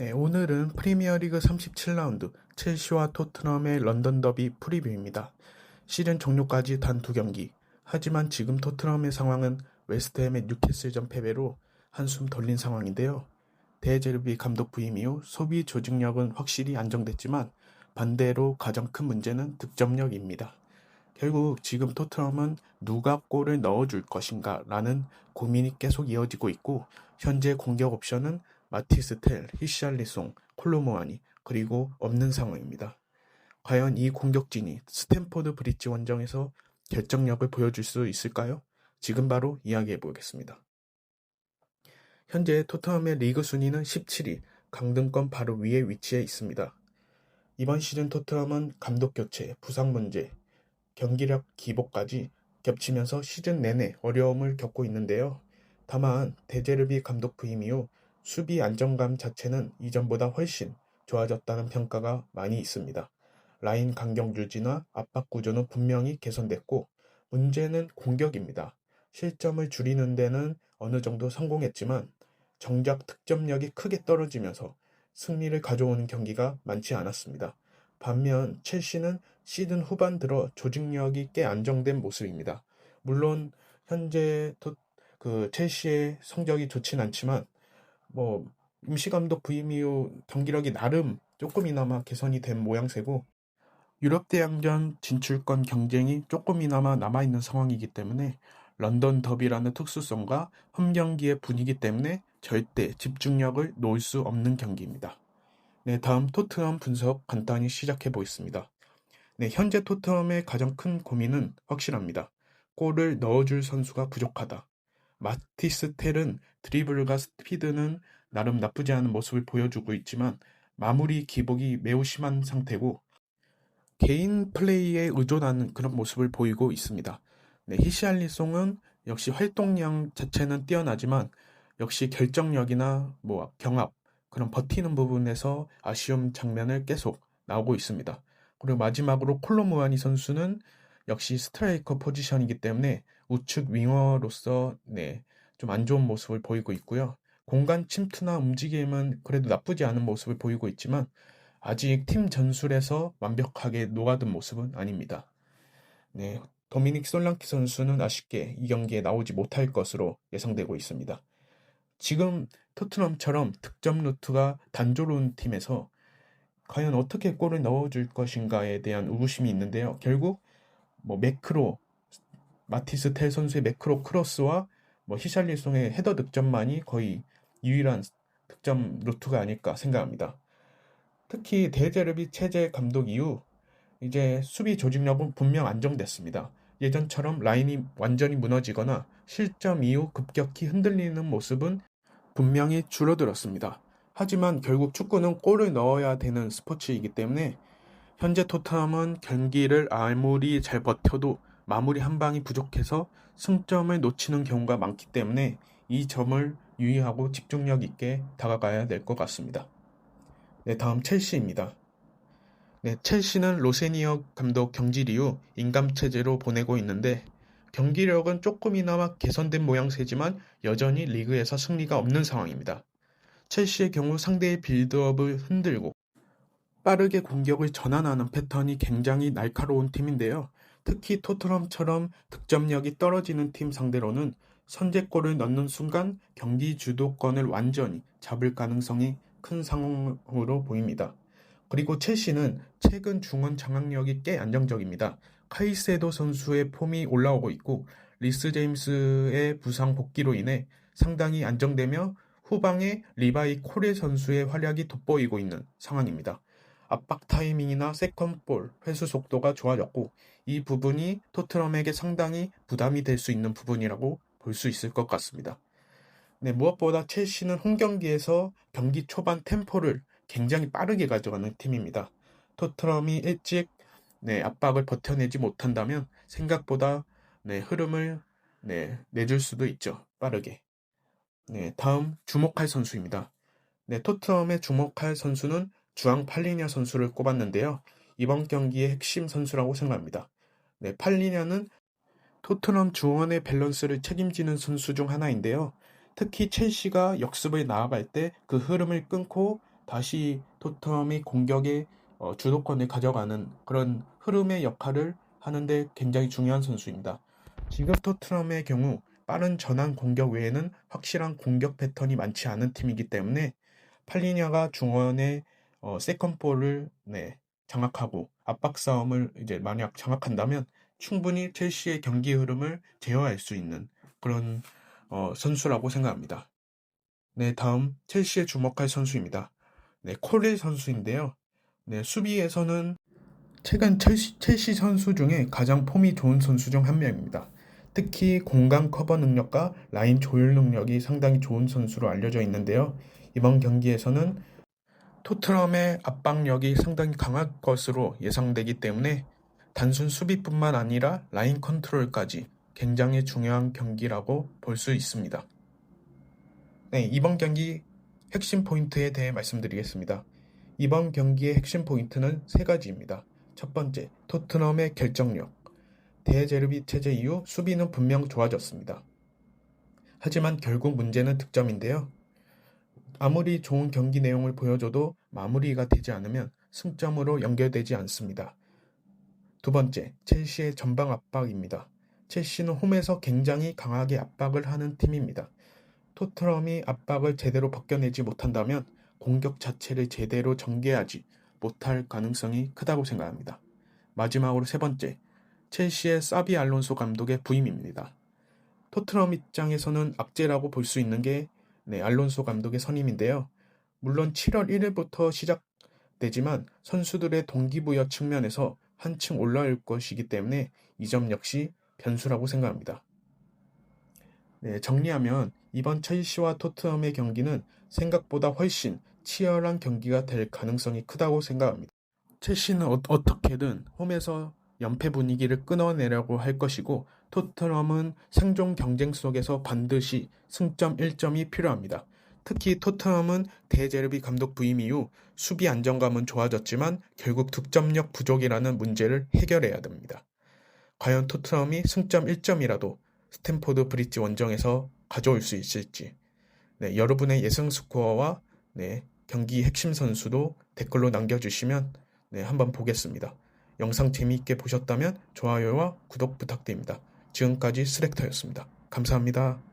네, 오늘은 프리미어리그 37라운드 첼시와 토트넘의 런던 더비 프리뷰입니다. 시즌 종료까지 단 2경기. 하지만 지금 토트넘의 상황은 웨스트햄의 뉴캐슬전 패배로 한숨 돌린 상황인데요. 데제르비 감독 부임 이후 소비 조직력은 확실히 안정됐지만 반대로 가장 큰 문제는 득점력입니다. 결국 지금 토트넘은 누가 골을 넣어줄 것인가 라는 고민이 계속 이어지고 있고, 현재 공격 옵션은 마티스 텔, 히샬리송, 콜로무아니, 그리고 없는 상황입니다. 과연 이 공격진이 스탠포드 브릿지 원정에서 결정력을 보여줄 수 있을까요? 지금 바로 이야기해 보겠습니다. 현재 토트넘의 리그 순위는 17위, 강등권 바로 위에 위치해 있습니다. 이번 시즌 토트넘은 감독 교체, 부상 문제, 경기력 기복까지 겹치면서 시즌 내내 어려움을 겪고 있는데요. 다만 데제르비 감독 부임 이후 수비 안정감 자체는 이전보다 훨씬 좋아졌다는 평가가 많이 있습니다. 라인 간격 유지나 압박 구조는 분명히 개선됐고, 문제는 공격입니다. 실점을 줄이는 데는 어느 정도 성공했지만 정작 득점력이 크게 떨어지면서 승리를 가져오는 경기가 많지 않았습니다. 반면 첼시는 시즌 후반 들어 조직력이 꽤 안정된 모습입니다. 물론 현재 첼시의 성적이 좋진 않지만 임시감독 부임 이후 경기력이 나름 조금이나마 개선이 된 모양새고, 유럽 대항전 진출권 경쟁이 조금이나마 남아있는 상황이기 때문에 런던 더비라는 특수성과 홈경기의 분위기 때문에 절대 집중력을 놓을 수 없는 경기입니다. 네, 다음 토트넘 분석 간단히 시작해 보겠습니다. 네, 현재 토트넘의 가장 큰 고민은 확실합니다. 골을 넣어줄 선수가 부족하다. 마티스 텔은 드리블과 스피드는 나름 나쁘지 않은 모습을 보여주고 있지만 마무리 기복이 매우 심한 상태고, 개인 플레이에 의존하는 그런 모습을 보이고 있습니다. 네, 히샬리송은 역시 활동량 자체는 뛰어나지만 역시 결정력이나 경합, 그런 버티는 부분에서 아쉬움 장면을 계속 나오고 있습니다. 그리고 마지막으로 콜로무아니 선수는 역시 스트라이커 포지션이기 때문에 우측 윙어로서 좀 안 좋은 모습을 보이고 있고요. 공간 침투나 움직임은 그래도 나쁘지 않은 모습을 보이고 있지만 아직 팀 전술에서 완벽하게 녹아든 모습은 아닙니다. 네, 도미닉 솔랑키 선수는 아쉽게 이 경기에 나오지 못할 것으로 예상되고 있습니다. 지금 토트넘처럼 득점 루트가 단조로운 팀에서 과연 어떻게 골을 넣어줄 것인가에 대한 의구심이 있는데요. 결국 매크로, 마티스 텔 선수의 매크로 크로스와 히샬리송의 헤더 득점만이 거의 유일한 득점 루트가 아닐까 생각합니다. 특히 데제르비 체제 감독 이후 이제 수비 조직력은 분명 안정됐습니다. 예전처럼 라인이 완전히 무너지거나 실점 이후 급격히 흔들리는 모습은 분명히 줄어들었습니다. 하지만 결국 축구는 골을 넣어야 되는 스포츠이기 때문에 현재 토트넘은 경기를 아무리 잘 버텨도 마무리 한 방이 부족해서 승점을 놓치는 경우가 많기 때문에 이 점을 유의하고 집중력 있게 다가가야 될 것 같습니다. 네, 다음 첼시입니다. 네, 첼시는 로세니어 감독 경질 이후 인감체제로 보내고 있는데 경기력은 조금이나마 개선된 모양새지만 여전히 리그에서 승리가 없는 상황입니다. 첼시의 경우 상대의 빌드업을 흔들고 빠르게 공격을 전환하는 패턴이 굉장히 날카로운 팀인데요. 특히 토트넘처럼 득점력이 떨어지는 팀 상대로는 선제골을 넣는 순간 경기 주도권을 완전히 잡을 가능성이 큰 상황으로 보입니다. 그리고 첼시는 최근 중원 장악력이 꽤 안정적입니다. 카이세도 선수의 폼이 올라오고 있고 리스 제임스의 부상 복귀로 인해 상당히 안정되며 후방에 리바이 코레 선수의 활약이 돋보이고 있는 상황입니다. 압박 타이밍이나 세컨볼, 회수 속도가 좋아졌고 이 부분이 토트넘에게 상당히 부담이 될 수 있는 부분이라고 볼 수 있을 것 같습니다. 네, 무엇보다 첼시는 홈경기에서 경기 초반 템포를 굉장히 빠르게 가져가는 팀입니다. 토트넘이 일찍 압박을 버텨내지 못한다면 생각보다 흐름을 내줄 수도 있죠. 빠르게. 네, 다음 주목할 선수입니다. 네, 토트넘의 주목할 선수는 주앙 팔리냐 선수를 꼽았는데요. 이번 경기의 핵심 선수라고 생각합니다. 네, 팔리냐는 토트넘 중원의 밸런스를 책임지는 선수 중 하나인데요. 특히 첼시가 역습을 나아갈 때 그 흐름을 끊고 다시 토트넘이 공격의 주도권을 가져가는 그런 흐름의 역할을 하는데 굉장히 중요한 선수입니다. 지금 토트넘의 경우 빠른 전환 공격 외에는 확실한 공격 패턴이 많지 않은 팀이기 때문에 팔리냐가 중원의 세컨볼을 장악하고 압박 싸움을 이제 만약 장악한다면 충분히 첼시의 경기 흐름을 제어할 수 있는 그런 선수라고 생각합니다. 네, 다음 첼시에 주목할 선수입니다. 네, 콜릴 선수인데요. 네, 수비에서는 최근 첼시 선수 중에 가장 폼이 좋은 선수 중 한 명입니다. 특히 공간 커버 능력과 라인 조율 능력이 상당히 좋은 선수로 알려져 있는데요. 이번 경기에서는 토트넘의 압박력이 상당히 강할 것으로 예상되기 때문에 단순 수비뿐만 아니라 라인 컨트롤까지 굉장히 중요한 경기라고 볼 수 있습니다. 네, 이번 경기 핵심 포인트에 대해 말씀드리겠습니다. 이번 경기의 핵심 포인트는 세 가지입니다. 첫 번째, 토트넘의 결정력. 데제르비 체제 이후 수비는 분명 좋아졌습니다. 하지만 결국 문제는 득점인데요. 아무리 좋은 경기 내용을 보여줘도 마무리가 되지 않으면 승점으로 연결되지 않습니다. 두 번째, 첼시의 전방 압박입니다. 첼시는 홈에서 굉장히 강하게 압박을 하는 팀입니다. 토트넘이 압박을 제대로 벗겨내지 못한다면 공격 자체를 제대로 전개하지 못할 가능성이 크다고 생각합니다. 마지막으로 세 번째, 첼시의 사비 알론소 감독의 부임입니다. 토트넘 입장에서는 악재라고 볼 수 있는 게 알론소 감독의 선임인데요. 물론 7월 1일부터 시작되지만 선수들의 동기부여 측면에서 한층 올라올 것이기 때문에 이 점 역시 변수라고 생각합니다. 정리하면 이번 첼시와 토트넘의 경기는 생각보다 훨씬 치열한 경기가 될 가능성이 크다고 생각합니다. 첼시는 어떻게든 홈에서 연패 분위기를 끊어내려고 할 것이고 토트넘은 생존 경쟁 속에서 반드시 승점 1점이 필요합니다. 특히 토트넘은 데제르비 감독 부임 이후 수비 안정감은 좋아졌지만 결국 득점력 부족이라는 문제를 해결해야 됩니다. 과연 토트넘이 승점 1점이라도 스탬포드 브리지 원정에서 가져올 수 있을지 여러분의 예상 스코어와 경기 핵심 선수도 댓글로 남겨주시면 한번 보겠습니다. 영상 재미있게 보셨다면 좋아요와 구독 부탁드립니다. 지금까지 스렉터였습니다. 감사합니다.